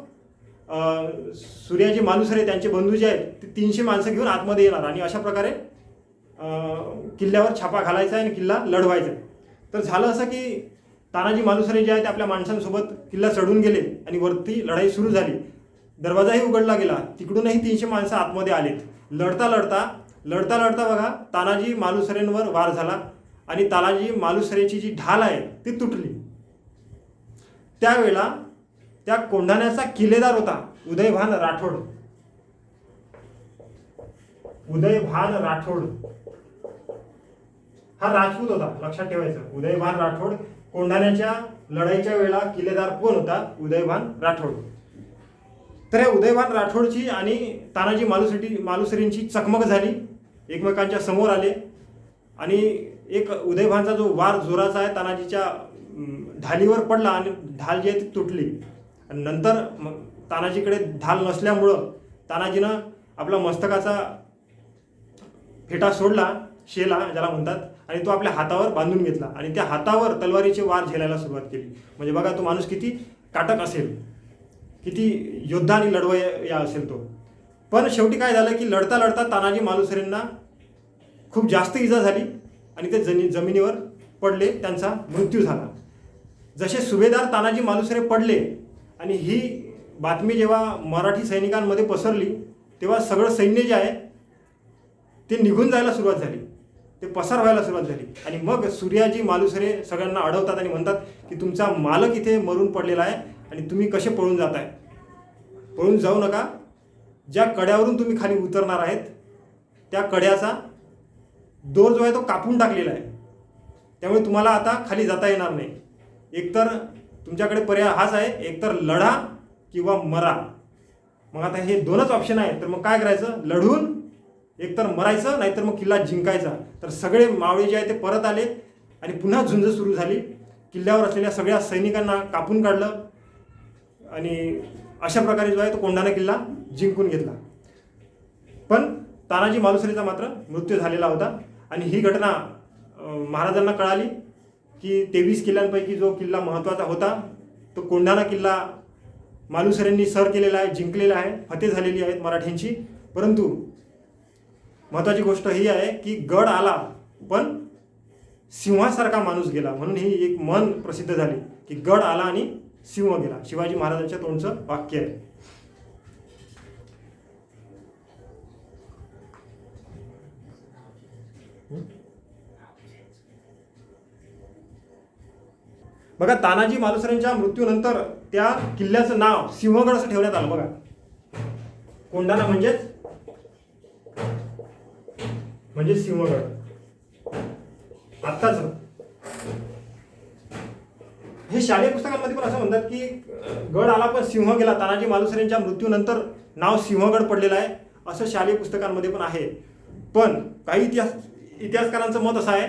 सूर्याजी मालुसरे त्यांचे बंधू जे आहेत ते 300 माणसं घेऊन आतमध्ये येणार आणि अशा प्रकारे किल्ल्यावर छापा घालायचा आहे आणि किल्ला लढवायचा. तर झालं असं की तानाजी मालुसरे जे आहेत आपल्या माणसांसोबत किल्ला चढून गेले आणि वरती लढाई सुरू झाली. दरवाजाही उघडला गेला, तिकडूनही 300 माणसं आतमध्ये आलेत. लढता लढता बघा तानाजी मालुसरेंवर वार झाला आणि तानाजी मालुसरेची जी ढाल आहे ती तुटली. त्यावेळेला त्या कोंढाण्याचा किल्लेदार होता उदयभान राठोड. हा राजपूत होता, लक्षात ठेवायचं. उदयभान राठोड. कोंढाण्याच्या लढाईच्या वेळेला किल्लेदार कोण होता? उदयभान राठोड. तर या उदयभान राठोडची आणि तानाजी मालुसरेंची चकमक झाली, एकमेकांच्या समोर आले आणि एक उदयभानचा जो वार जोराचा आहे तानाजीच्या ढालीवर पडला आणि ढाल जी आहे ती तुटली. आणि नंतर तानाजीकडे ढाल नसल्यामुळं तानाजीनं आपला मस्तकाचा फेटा सोडला, शेला ज्याला म्हणतात, आणि तो आपल्या हातावर बांधून घेतला आणि त्या हातावर तलवारीचे वार झेलायला सुरुवात केली. म्हणजे बघा तो माणूस किती काटक असेल, किती योद्धा आणि लढवय्या असेल तो. पण शेवटी काय झालं की लढता लढता तानाजी मालुसरेंना खूप जास्त इजा झाली आणि ते जमिनीवर पडले, त्यांचा मृत्यू झाला. जसे सुभेदार तानाजी मालुसरे पडले आणि ही बातमी जेव्हा मराठी सैनिकांमध्ये पसरली तेव्हा सगळं सैन्य जे आहे ते निघून जायला सुरुवात झाली, ते पसार व्हायला सुरुवात झाली. आणि मग सूर्याजी मालुसरे सगळ्यांना अडवतात आणि म्हणतात की तुमचा मालक इथे मरून पडलेला आहे आणि तुम्ही कसे पळून जाताय? पळून जाऊ नका. ज्या कड्यावरून तुम्ही खाली उतरणार आहेत त्या कड्याचा दोर जो आहे तो कापून टाकलेला आहे, त्यामुळे तुम्हाला आता खाली जाता येणार नाही. एकतर तुमच्याकडे पर्याय हाच आहे, एकतर लढा किंवा मरा. मग आता हे दोनच ऑप्शन आहे, तर मग काय करायचं? लढून एकतर मरायचं, नाहीतर मग किल्ला जिंकायचा. तर सगळे मावळे जे आहे ते परत आले आणि पुन्हा झुंज सुरू झाली. किल्ल्यावर असलेल्या सगळ्या सैनिकांना कापून काढलं आणि अशा प्रकारे जो आहे तो कोंढाणा किल्ला जिंकून घेतला. पण तानाजी मालुसरेचा मात्र मृत्यू झालेला होता. आणि ही घटना महाराजांना कळाली की 23 किल्ल्यांपैकी जो किल्ला महत्त्वाचा होता तो कोंढाणा किल्ला मालुसरेंनी सर केलेला आहे, जिंकलेला आहे, फते झालेली आहेत मराठ्यांची. परंतु महत्त्वाची गोष्ट ही आहे की गड आला पण सिंहासारखा माणूस गेला. म्हणून ही एक म्हण प्रसिद्ध झाली की गड आला आणि सिंह गेला. शिवाजी महाराजांच्या तोंडचं वाक्य आहे. बघा तानाजी मालुसरेंच्या मृत्यूनंतर त्या किल्ल्याचं नाव सिंहगड असं ठेवण्यात आलं. बघा कोंढाणा म्हणजे सिंहगड. आत्ताच हे शालेय पुस्तकांमध्ये पण असं म्हणतात की गड आला पण सिंह गेला. तानाजी मालुसरेंच्या मृत्यूनंतर नाव सिंहगड पडलेलं आहे असं शालेय पुस्तकांमध्ये पण आहे. पण काही इतिहासकारांचं मत असं आहे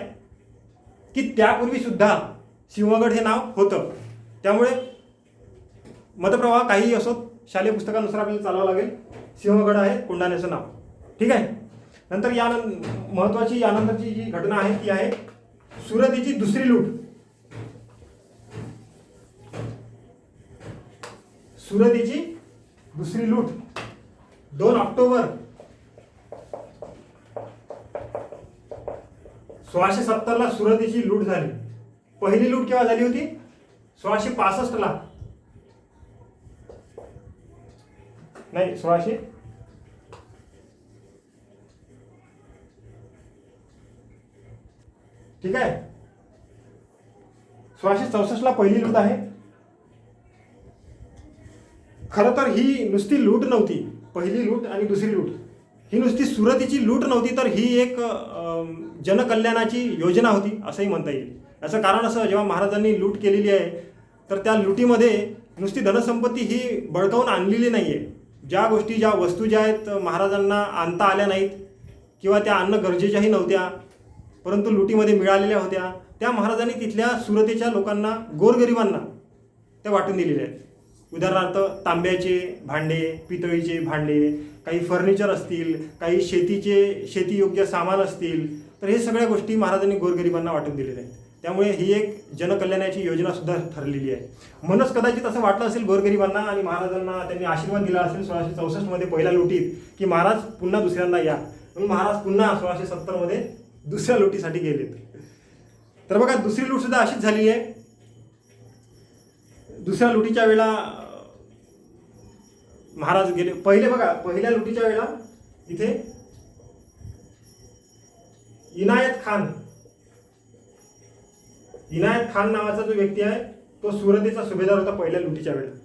की त्यापूर्वी सुद्धा सिंहगड हे नाव होतं. त्यामुळे मतप्रवाह काही असो, शालेय पुस्तकानुसार आपल्याला चालावं लागेल. सिंहगड आहे कोंढाण्याचं नाव. ठीक आहे. नंतर महत्वाची यानंतरची जी घटना आहे ती आहे सुरतेची दुसरी लूट. सुरतेची दुसरी लूट 2 ऑक्टोबर 1670 सुरतेची लूट झाली. पहिली लूट केव्हा झाली होती? 1665 नाही 1600 ठीक आहे 1664 पहिली लूट आहे. खरं तर ही नुसती लूट नव्हती. पहिली लूट आणि दुसरी लूट ही नुसती सुरतेची लूट नव्हती, तर ही एक जनकल्याणाची योजना होती असंही म्हणता येईल. याचं कारण असं, जेव्हा महाराजांनी लूट केलेली आहे तर त्या लुटीमध्ये नुसती धनसंपत्ती ही बळकावून आणलेली नाही आहे. ज्या गोष्टी, ज्या वस्तू ज्या आहेत महाराजांना आणता आल्या नाहीत किंवा त्या आणणं गरजेच्याही नव्हत्या परंतु लुटीमध्ये मिळालेल्या होत्या, त्या महाराजांनी तिथल्या सुरतेच्या लोकांना, गोरगरिबांना त्या वाटून दिलेल्या आहेत. उदाहरणार्थ तांब्याचे भांडे, पितळीचे भांडे, काही फर्निचर असतील, काही शेतीयोग्य सामान असतील, तर हे सगळ्या गोष्टी महाराजांनी गोरगरिबांना वाटून दिलेल्या आहेत. त्यामुळे ही एक जनकल्याणाची योजनासुद्धा ठरलेली आहे. म्हणूनच कदाचित असं वाटलं असेल गोरगरिबांना आणि महाराजांना त्यांनी आशीर्वाद दिला असेल 1664 पहिल्या लुटीत की महाराज पुन्हा दुसऱ्यांदा या. म्हणून महाराज पुन्हा 1670 दुसऱ्या लुटीसाठी गेलेत. तर बघा दुसरी लूट सुद्धा अशीच झाली आहे. दुसऱ्या लुटीच्या वेळेला महाराज गेले. पहिल्या लुटीच्या वेळेला इथे इनायत खान नावाचा जो व्यक्ती आहे तो सुरतेचा सुभेदार होता पहिल्या लुटीच्या वेळेला.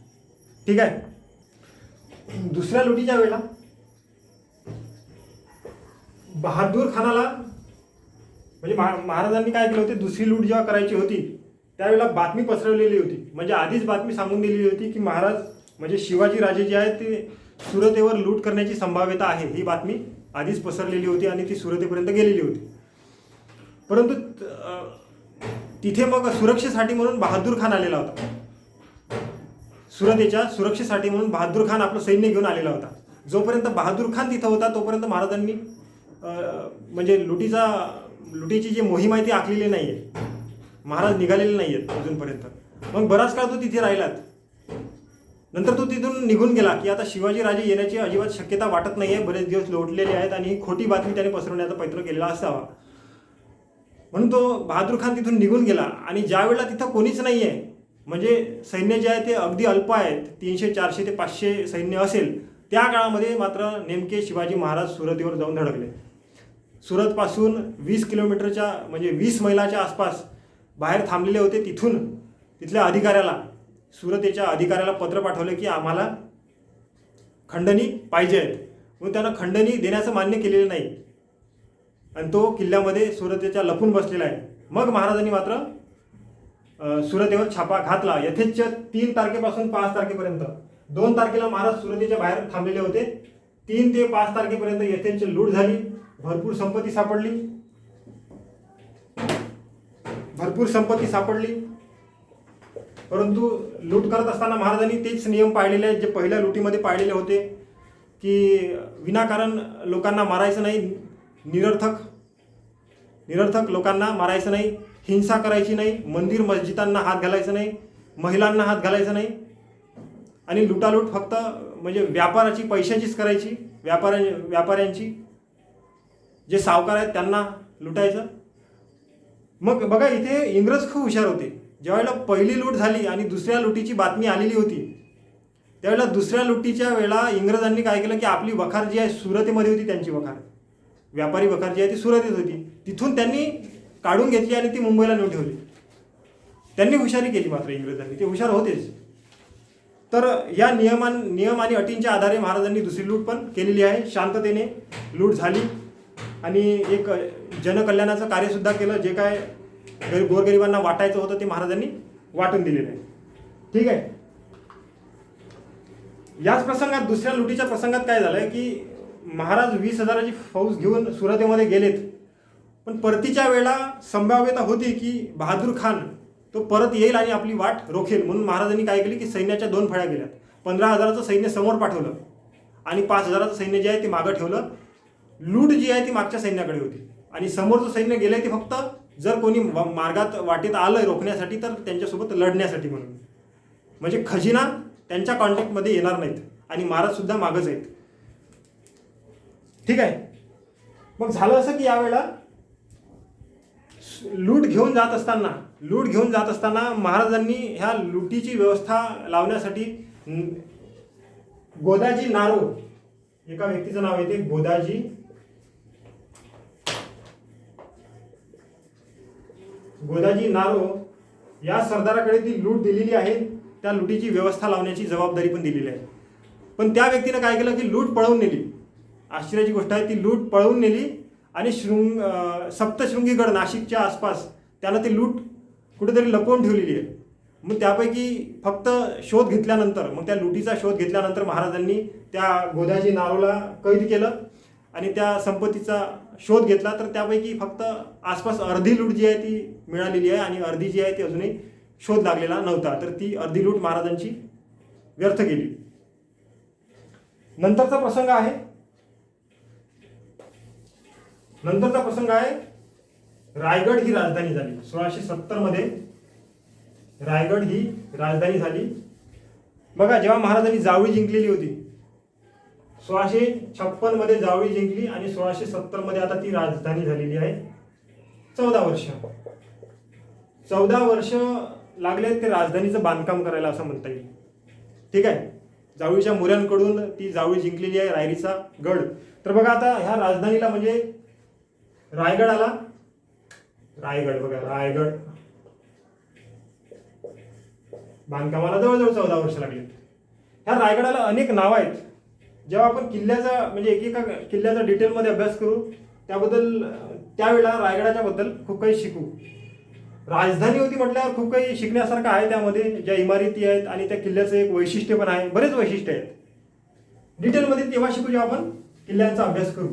ठीक आहे. दुसऱ्या लुटीच्या वेळेला बहादूर खानाला, म्हणजे महाराजांनी काय केलं होतं, दुसरी लूट जेव्हा करायची होती त्यावेळेला बातमी पसरवलेली होती. म्हणजे आधीच बातमी सांगून दिलेली होती की महाराज म्हणजे शिवाजी राजे जे आहेत ते सुरतेवर लूट करण्याची संभाव्यता आहे, ही बातमी आधीच पसरलेली होती आणि ती सुरतेपर्यंत गेलेली होती. परंतु तिथे मग सुरक्षेसाठी म्हणून बहादूर खान आलेला होता. सुरतेच्या सुरक्षेसाठी म्हणून बहादूर खान आपलं सैन्य घेऊन आलेला होता. जोपर्यंत बहादूर खान तिथं होता तोपर्यंत महाराजांनी म्हणजे लुटीची जी मोहीम आहे ती आखलेली नाही आहे. महाराज निघालेले नाही आहेत अजूनपर्यंत. मग बराच काळ तो तिथे राहिलात. नंतर तो तिथून निघून गेला की आता शिवाजी राजे येण्याची अजिबात शक्यता वाटत नाही आहे, बरेच दिवस लोटलेले आहेत आणि ही खोटी बातमी त्याने पसरवण्याचा प्रयत्न केलेला असावा. म्हणून तो बहादूर खान तिथून निघून गेला. आणि ज्या वेळेला तिथं कोणीच नाही आहे, म्हणजे सैन्य जे आहे ते अगदी अल्प आहेत, 300, 400 ते 500 सैन्य असेल, त्या काळामध्ये मात्र नेमके शिवाजी महाराज सुरतेवर जाऊन धडकले. सुरतपासून 20 किलोमीटरच्या म्हणजे 20 मैलाच्या आसपास बाहेर थांबलेले होते. तिथून तिथल्या अधिकाऱ्याला, सुरतेच्या अधिकाऱ्याला पत्र पाठवले की आम्हाला खंडणी पाहिजे आहेत. म्हणून त्यानं खंडणी देण्याचं मान्य केलेलं नाही आणि तो किल्ल्यामध्ये सुरतेच्या लपून बसलेला आहे. मग महाराजांनी मात्र सुरतेवर छापा घातला. यथेच्छ 3 तारखेपासून 5 तारखेपर्यंत, 2 तारखेला महाराज सुरतेच्या बाहेर थांबलेले होते. 3 ते 5 तारखेपर्यंत यथेच्छ लूट झाली. भरपूर संपत्ती सापडली. परंतु लूट करत असताना महाराजांनी तेच नियम पाळलेले आहेत जे पहिल्या लुटीमध्ये पाळलेले होते की विनाकारण लोकांना मारायचं नाही, निरर्थक लोकांना मारायचं नाही, हिंसा करायची नाही, मंदिर मस्जिदांना हात घालायचं नाही, महिलांना हात घालायचं नाही आणि लुटालूट फक्त म्हणजे व्यापाराची, पैशाचीच करायची. व्यापाऱ्यांची, जे सावकार आहेत त्यांना लुटायचं. मग बघा इथे इंग्रज खूप हुशार होते. ज्यावेळेला पहिली लूट झाली आणि दुसऱ्या लुटीची बातमी आलेली होती त्यावेळेला दुसऱ्या लुटीच्या वेळेला इंग्रजांनी काय केलं की आपली वखार जी आहे सुरतेमध्ये होती, त्यांची वखार, व्यापारी वखार जी आहे ती सुरतेत होती, तिथून त्यांनी काढून घेतली आणि ती मुंबईला नेऊन ठेवली. त्यांनी हुशारी केली मात्र इंग्रजांनी, ते हुशार होतेच. तर या नियम आणि अटींच्या आधारे महाराजांनी दुसरी लूट पण केलेली आहे. शांततेने लूट झाली आणि एक जनकल्याणाचं कार्यसुद्धा केलं. जे काय गोरगरिबांना वाटायचं होतं ते महाराजांनी वाटून दिलेलं आहे. ठीक आहे. याच प्रसंगात दुसऱ्या लुटीच्या प्रसंगात काय झालं की महाराज 20,000ची फौज घेऊन सुरतेमध्ये गेलेत, पण परतीच्या वेळेला संभाव्यता होती की बहादूर खान तो परत येईल आणि आपली वाट रोखेल. म्हणून महाराजांनी काय केली की सैन्याच्या 2 फळ्या केल्यात. 15,000चं सैन्य समोर पाठवलं आणि 5,000चं सैन्य जे आहे ते मागं ठेवलं. लूट जी आहे ती मागच्या सैन्याकडे होती आणि समोरचं सैन्य गेलंय ते फक्त जर कोणी मार्गात वाटेत आलंय रोखण्यासाठी तर त्यांच्यासोबत लढण्यासाठी म्हणून. म्हणजे खजिना त्यांच्या कॉन्टॅक्टमध्ये येणार नाहीत आणि महाराज सुद्धा मागच आहेत. ठीक आहे. मग झालं असं की यावेळेला लूट घेऊन जात असताना महाराजांनी ह्या लुटीची व्यवस्था लावण्यासाठी गोदाजी नारो एका व्यक्तीचं नाव येते, गोदाजी नारो या सरदाराकडे ती लूट दिलेली आहे. त्या लुटीची व्यवस्था लावण्याची जबाबदारी पण दिलेली आहे. पण त्या व्यक्तीनं काय केलं की लूट पळवून नेली. आश्चर्याची गोष्ट आहे, ती लूट पळवून नेली आणि सप्तशृंगीगड नाशिकच्या आसपास त्यानं ती लूट कुठेतरी लपवून ठेवलेली आहे. मग त्यापैकी फक्त शोध घेतल्यानंतर, मग त्या लुटीचा शोध घेतल्यानंतर महाराजांनी त्या गोदाजी नारोला कैद केलं आणि त्या संपत्तीचा शोध घेतला. तर त्यापैकी फक्त आसपास अर्धी लूट जी आहे ती मिळालेली आहे आणि अर्धी जी आहे ती अजूनही शोध लागलेला नव्हता. तर ती अर्धी लूट महाराजांची व्यर्थ गेली. नंतरचा प्रसंग आहे रायगड ही राजधानी झाली. 1670 मध्ये रायगड ही राजधानी झाली. बघा, जेव्हा महाराजांनी जावळी जिंकलेली होती 1656 मध्ये जावळी जिंकली आणि 1670 मध्ये आता ती राजधानी झालेली आहे. 14 वर्ष लागले ते राजधानीचं बांधकाम करायला असं म्हणता येईल. ठीक आहे. जावळीच्या मोऱ्यांकडून ती जावळी जिंकलेली आहे, रायरीचा गड. तर बघा आता ह्या राजधानीला म्हणजे रायगड आला. रायगड बांधकामाला जवळजवळ 14 वर्ष लागली. ह्या रायगडाला अनेक नावं आहेत. जेव्हा आपण किल्ल्याचा म्हणजे एकेका किल्ल्याचा डिटेलमध्ये अभ्यास करू त्याबद्दल त्यावेळेला रायगडाच्या बद्दल खूप काही शिकू. राजधानी होती म्हटल्यावर खूप काही शिकण्यासारखं आहे त्यामध्ये. ज्या इमारती आहेत आणि त्या किल्ल्याचं एक वैशिष्ट्य पण आहे, बरेच वैशिष्ट्य आहेत. डिटेलमध्ये तेव्हा शिकू जेव्हा आपण किल्ल्यांचा अभ्यास करू.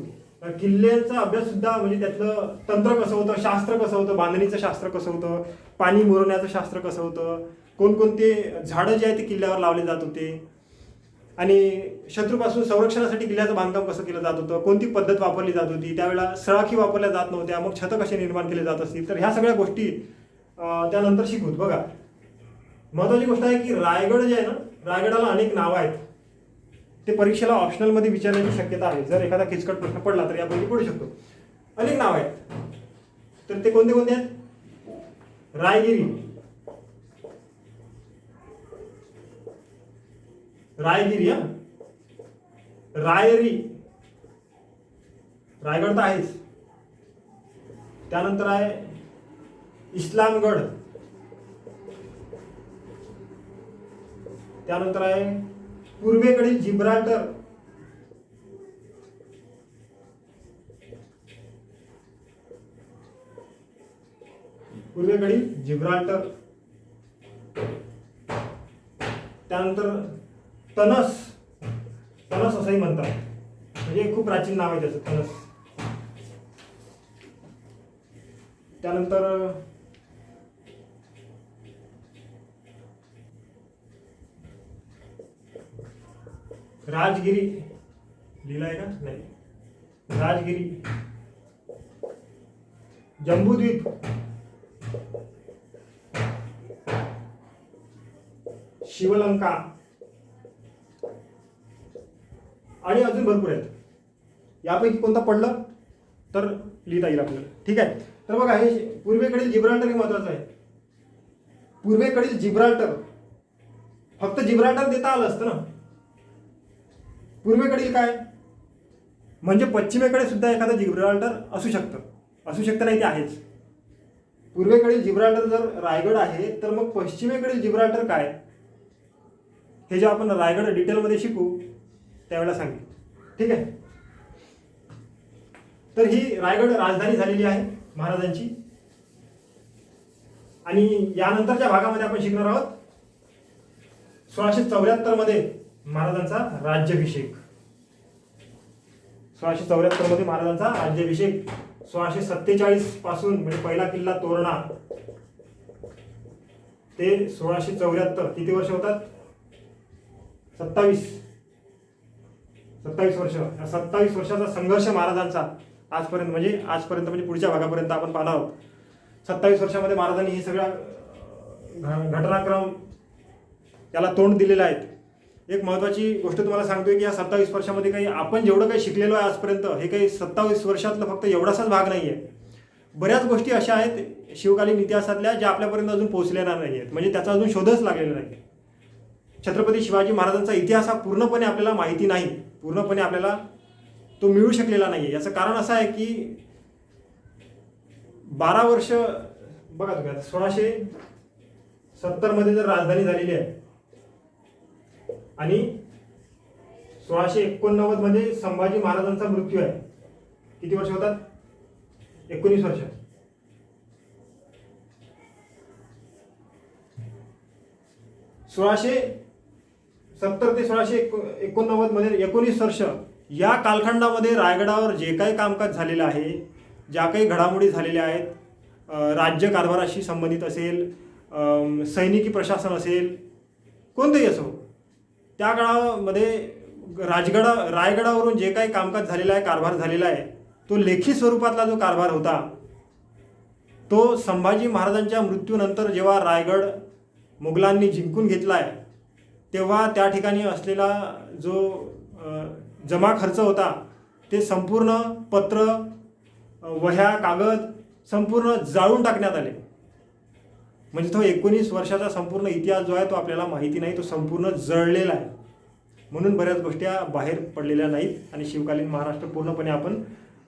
किल्ल्यांचा अभ्यास सुद्धा म्हणजे त्यातलं तंत्र कसं होतं, शास्त्र कसं होतं, बांधणीचं शास्त्र कसं होतं, पाणी मुरवण्याचं शास्त्र कसं होतं, कोणकोणते झाडं जे आहे ते किल्ल्यावर लावले जात होते आणि शत्रूपासून संरक्षणासाठी किल्ल्याचं बांधकाम कसं केलं जात होतं, कोणती पद्धत वापरली जात होती, त्यावेळेला सळाखी वापरल्या जात नव्हत्या, मग छतं कसे निर्माण केले जात असतील. तर ह्या सगळ्या गोष्टी त्यानंतर शिकूत. बघा, महत्वाची गोष्ट आहे की रायगड जे आहे ना, रायगडाला अनेक नावं आहेत. ते परीक्षेला ऑप्शनलमध्ये विचारण्याची शक्यता आहे. जर एखादा किचकट प्रश्न पडला तर यापैकी पडू शकतो. अनेक नावं आहेत. तर ते कोणते कोणते आहेत? रायगिरी, रायरी, रायगड तर आहेच. त्यानंतर आहे इस्लामगड, त्यानंतर आहे पूर्वेकडील जिब्राल्टर, त्यानंतर तनस असंही म्हणतात. म्हणजे खूप प्राचीन नाव आहे त्याचं, तनस. त्यानंतर राजगिरी लिहिला आहे का? नाही. राजगिरी, जम्बूद्वीप, शिवलंका आणि अजून भरपूर आहेत. यापैकी कोणता पडलं तर लिहिता येईल आपल्याला. ठीक आहे. तर बघा, हे पूर्वेकडील जिब्राल्टर हे महत्वाचं आहे. पूर्वेकडील जिब्राल्टर, फक्त जिब्राल्टर देता आलं असतं ना. पूर्वेकडील काय म्हणजे पश्चिमेकडे सुद्धा एखादं जिब्राल्टर असू शकतं नाही, ते आहेच. पूर्वेकडील जिब्राल्टर जर रायगड आहे तर मग पश्चिमेकडील जिब्राल्टर काय हे जेव्हा आपण रायगड डिटेलमध्ये शिकू त्यावेळेला सांगेल. ठीक आहे. तर ही रायगड राजधानी झालेली आहे महाराजांची. आणि यानंतरच्या भागामध्ये आपण शिकणार आहोत 1674 मध्ये महाराजांचा राज्याभिषेक. 1674 मध्ये महाराजांचा राज्याभिषेक. 1647 पासून म्हणजे पहिला किल्ला तोरणा ते 1674 किती वर्ष होतात? 27 वर्ष. 27 वर्षाचा संघर्ष महाराजांचा आजपर्यंत म्हणजे पुढच्या भागापर्यंत आपण पाहणार आहोत. 27 वर्षामध्ये महाराजांनी हे सगळ्या घटनाक्रम याला तोंड दिलेलं आहे. एक महत्त्वाची गोष्ट तुम्हाला सांगतोय की या 27 वर्षामध्ये काही आपण जेवढं काही शिकलेलो आहे आजपर्यंत हे काही 27 वर्षातलं फक्त एवढासाच भाग नाही आहे. बऱ्याच गोष्टी अशा आहेत शिवकालीन इतिहासातल्या ज्या आपल्यापर्यंत अजून पोहोचलेल्या नाही आहेत, म्हणजे त्याचा अजून शोधच लागलेला नाही. छत्रपती शिवाजी महाराजांचा इतिहास हा पूर्णपणे आपल्याला माहिती नाही, पूर्णपणे आपल्याला तो मिळू शकलेला नाही आहे. याचं कारण असं आहे की 12 वर्ष बघा तुम्ही, 1670 मध्ये जर राजधानी झालेली आहे आणि 1689 मध्ये संभाजी महाराजांचा मृत्यू आहे, किती वर्ष होतात? 19 वर्ष. सोळाशे 70 ते 1689 मध्ये 19 वर्ष या कालखंडामध्ये रायगडावर जे काही कामकाज झालेलं आहे, ज्या काही घडामोडी झालेल्या आहेत, राज्यकारभाराशी संबंधित असेल, सैनिकी प्रशासन असेल, कोणतेही असो, त्या काळामध्ये रायगडावरून जे काही कामकाज झालेलं आहे, कारभार झालेला आहे, तो लेखी स्वरूपातला जो कारभार होता तो संभाजी महाराजांच्या मृत्यूनंतर जेव्हा रायगड मुघलांनी जिंकून घेतला आहे तेव्हा त्या ठिकाणी असलेला जो जमा खर्च होता ते संपूर्ण पत्र, वह्या, कागद संपूर्ण जाळून टाकण्यात आले. म्हणजे तो 19 वर्षाचा संपूर्ण इतिहास जो आहे तो आपल्याला माहिती नाही, तो संपूर्ण जळलेला आहे. म्हणून बऱ्याच गोष्टी बाहेर पडलेल्या नाहीत आणि शिवकालीन महाराष्ट्र पूर्णपणे आपण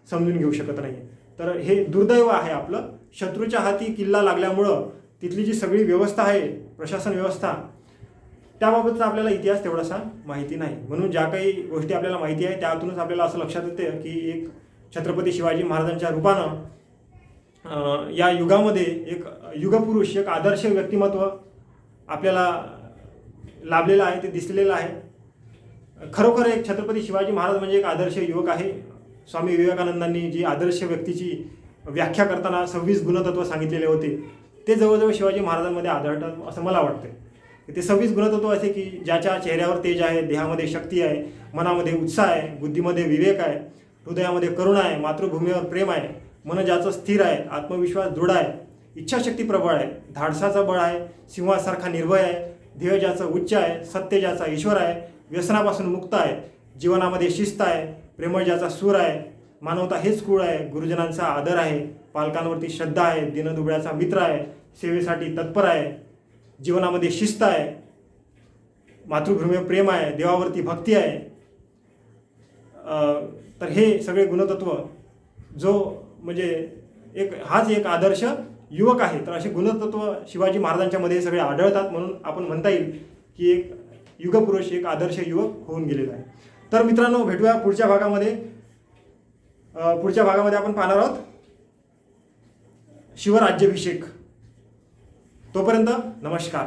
समजून घेऊ शकत नाही. तर हे दुर्दैव आहे आपलं. शत्रूच्या हाती किल्ला लागल्यामुळं तिथली जी सगळी व्यवस्था आहे, प्रशासन व्यवस्था, त्याबाबतचा आपल्याला इतिहास तेवढासा माहिती नाही. म्हणून ज्या काही गोष्टी आपल्याला माहिती आहे त्यातूनच आपल्याला असं लक्षात येते की एक छत्रपती शिवाजी महाराजांच्या रूपानं या युगामध्ये एक युगपुरुष, एक आदर्श व्यक्तिमत्व आपल्याला लाभलेलं आहे, ते दिसलेलं आहे. खरोखर एक छत्रपती शिवाजी महाराज म्हणजे एक आदर्श युवक आहे. स्वामी विवेकानंदांनी जी आदर्श व्यक्तीची व्याख्या करताना 26 गुणतत्व सांगितलेले होते ते जवळजवळ शिवाजी महाराजांमध्ये आढळतात असं मला वाटते. ते 26 गुणतत्व असे की ज्याच्या चेहऱ्यावर तेज आहे, देहामध्ये शक्ती आहे, मनामध्ये उत्साह आहे, बुद्धीमध्ये विवेक आहे, हृदयामध्ये करुणा आहे, मातृभूमीवर प्रेम आहे, मन ज्याचं स्थिर आहे, आत्मविश्वास दृढ आहे, इच्छाशक्ती प्रबळ आहे, धाडसाचं बळ आहे, सिंहासारखा निर्भय आहे, ध्येय ज्याचं उच्च आहे, सत्य ज्याचा ईश्वर आहे, व्यसनापासून मुक्त आहे, जीवनामध्ये शिस्त आहे, प्रेमळ ज्याचा सूर आहे, मानवता हेच कुळ आहे, गुरुजनांचा आदर आहे, पालकांवरती श्रद्धा आहे, दिनदुबळ्याचा मित्र आहे, सेवेसाठी तत्पर आहे, जीवनामध्ये शिस्त आहे, मातृभूमीवर प्रेम आहे, देवावरती भक्ती आहे. तर हे सगळे गुणतत्व जो म्हणजे हाच एक आदर्श युवक आहे. तर असे गुणतत्व शिवाजी महाराजांच्या मध्ये सगळे आढळतात. म्हणून आपण म्हणता येईल की एक युगपुरुष, एक आदर्श युवक होऊन गेलेला आहे. तर मित्रांनो, भेटूया पुढच्या भागामध्ये. पुढच्या भागामध्ये आपण पाहणार आहोत शिवराज्याभिषेक. तोपर्यंत नमस्कार.